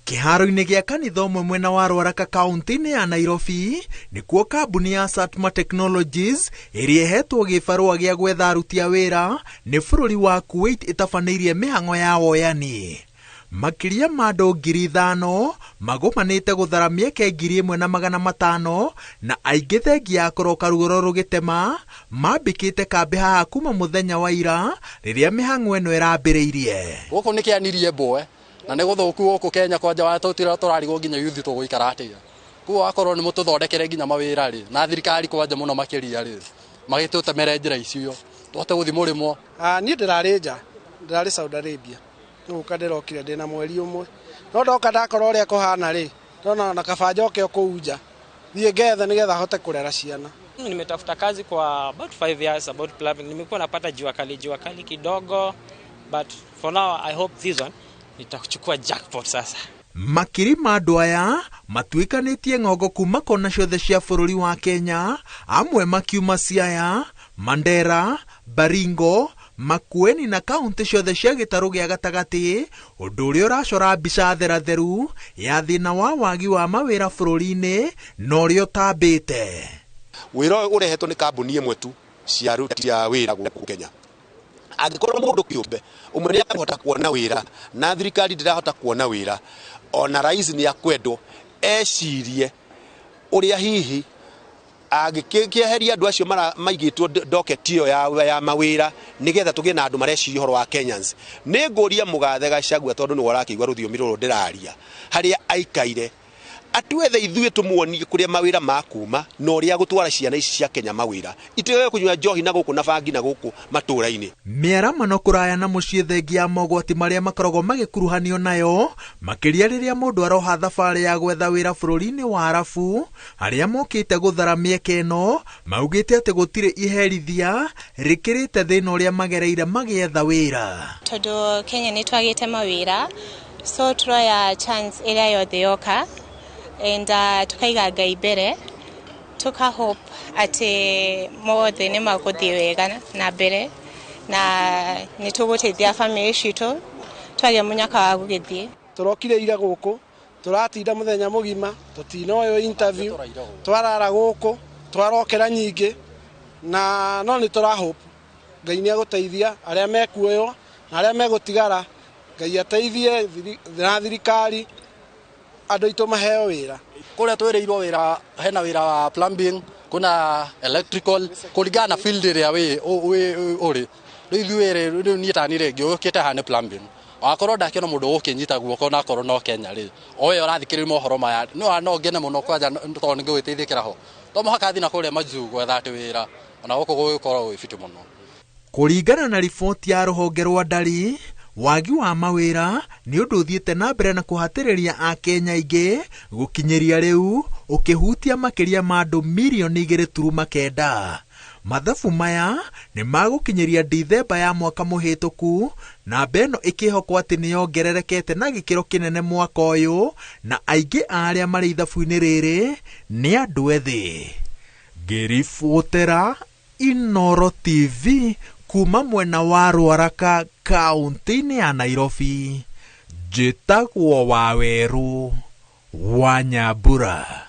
Kĩharo-inĩ gĩa kanitha ũmwe mwena wa Ruaraka kaunti-inĩ ya Nairobi nĩkuo kambuni ya Satma Technologies ĩrĩa ĩhetwo gĩbarũa gĩa gwetha aruti a wĩra nĩ bũrũri wa Kuwait ĩtabanĩirie mĩhang'o ya woyani. Makiri ma andũ 5,000 magomanĩte gũthara mĩeke 1,500 na aingĩ thengia ya kũroka rugoro rũgĩtema mambĩkĩte kambĩ haha kuma mũthenya wa ira rĩrĩa mĩhang'o ĩno ĩrambĩrĩirie. Gũkũ nĩ kĩanirie mboe na nĩ gũthũku gũkũ Kenya kwanja wa tũrarigwo nginya yuthi tũgũikara atĩa. Kuo akorwo nĩ mũtũthondekere nginya mawĩra rĩ na thirikari kwanja mũno makĩria rĩ magĩtũtemere njĩra icio tũhote gũthi mũrĩmo. Niĩ ndĩrarĩ Saudi Arabia nĩgũka ndĩrokire ndĩna mweri ũmwe no ndoka ndakora ũrĩa kũhana rĩ ndona na kaba njoke kũu nja thiĩ ngethe nĩgetha hote kũrera ciana. Nimetafuta kazi kwa about 5 years about plumbing. Nimekuwa napata jua kali kidogo, but for now I hope this one nitachukua jackpot sasa. Makiri ma andũ aya matuĩkanĩtie ng'ongo kuma kona ciothe cia bũrũri wa Kenya, amwe makiuma Siaya, Mandera, Baringo, Makueni na kaunti ciothe cia gĩtarũ gĩa gatagatĩ, ũndũ ũrĩa ũracora mbica theratheru ya thĩna wa wagi wa mawĩra bũrũri-inĩ na ũrĩa ũtambĩte. Wĩra ũrehetwo nĩ kambuni ĩmwe tu cia aruti a wĩra gũkũ Kenya. Angĩkorwo mũndũ kĩũmbe ũmwe nĩ akũhota kuona wĩra na thirikari ndĩrahota kuona wĩra, ona rais nĩ akwendwo ecirie ũrĩa hihi agĩkĩeheria andũ acio maigĩtwo docket ĩyo ya mawĩra nĩgetha tũgĩe na andũ mareciria ũhoro wa Kenyans. Nĩ ngũria mũgathe Gachagua tondũ nĩ warakĩigua rũthiomi rũrũ ndĩraria harĩa aikaire atwethe ithuĩ tũmuonie kũrĩa mawĩra makuma na ũrĩa gũtwara ciana ici cia Kenya mawĩra itige kũnyua njohi na gũkũ na bangi na gũkũ matũra-inĩ. Mĩaramano kũraya na mũciĩ thengia mogwati marĩa makoragwo magĩkuruhanio nayo makĩria rĩrĩa mũndũ aroha thabarĩ ya gwetha wĩra bũrũri-inĩ wa Arabu, arĩa mokĩte gũthara mĩeke ĩno maugĩte atĩ gũtirĩ iherithia rĩkĩrĩte thĩna ũrĩa magereire magĩetha wĩra. Tondũ Kenya nĩ twagĩte mawĩra so turoya chance ĩrĩa yothe yoka and tukaiga Ngai mbere tukahope ati mothe nĩ magũthiĩ wega na mbere na nĩ tũgũteithia family citũ twagĩa mũnyaka wa gũgĩthiĩ. Tũrokire ira gũkũ tũratinda mũthenya mũgima tũtinoyo interview twarara gũkũ twarokera nyingĩ na no nĩ tũrahope Ngai nĩ agũteithia arĩa mekuoyo na arĩa megũtigara Ngai ateithie na thirikari andũ aitũ maheo wĩra. Kũrĩa twĩrĩirwo wĩra hena wĩra wa plumbing, kuna electrical kũringana na field ĩrĩa ũrĩ. Rĩu ithuĩ rĩu niĩ tani rĩngĩ ũkĩte haha nĩ plumbing. Wakorwo ndakĩona mũndũ ũkĩnyita guoko na akorwo no Kenya rĩ oyo arathikĩrĩria mohoro maya no ngene mũno kwanja tondũ nĩ ngwĩteithĩkĩra ho. To mũhaka thiĩ na kũrĩa majuu gwetha atĩ wĩra ona gũkũ gũgĩkorwo gwĩ fiti mũno. Kũringana na riboti ya rũhonge rwa ndari, wagi wa mawĩra nĩ ũndũ ũthiĩte na mbere na kũhatĩrĩria a Kenya aingĩ gũkinyĩria rĩu ũkĩhutia makĩria ma andũ milioni 2.9. Mathabu maya nĩ magũkinyĩria Dithemba ya mwaka mũhĩtũku, na mbeno ĩkĩhokwo atĩ nĩ yongererekete na gĩkĩro kĩnene mwaka ũyũ, na aingĩ arĩa marĩ ithabu-inĩ rĩrĩ nĩ andũ ethĩ. Ngĩribotera Inooro TV kuma mwena wa Ruaraka kaunti-inĩ ya Nairobi, njĩtagwo Waweru wa Nyambura.